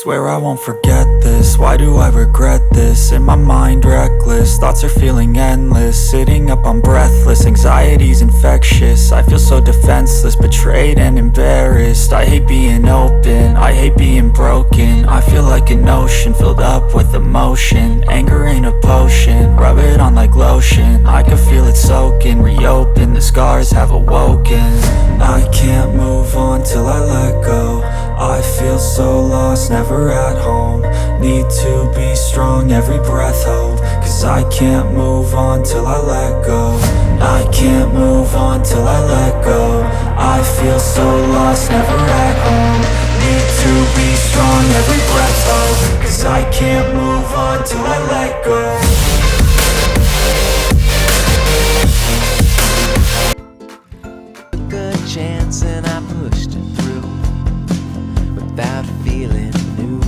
Swear I won't forget this, why do I regret this? In my mind reckless, thoughts are feeling endless. Sitting up I'm breathless, anxiety's infectious. I feel so defenseless, betrayed and embarrassed. I hate being open, I hate being broken. I feel like an ocean filled up with emotion. Anger ain't a potion, rub it on like lotion. I can feel it soaking, reopen, the scars have awoken. I can't move on till I let go. I feel so lost, never at home. Need to be strong, every breath hope. Cause I can't move on till I let go. I can't move on till I let go. I feel so lost, never at home. Need to be strong, every breath hope. Cause I can't move on till I let go. Good chance and I pushed it through without feeling new.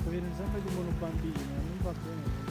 Viene sempre come un bambino, non va bene.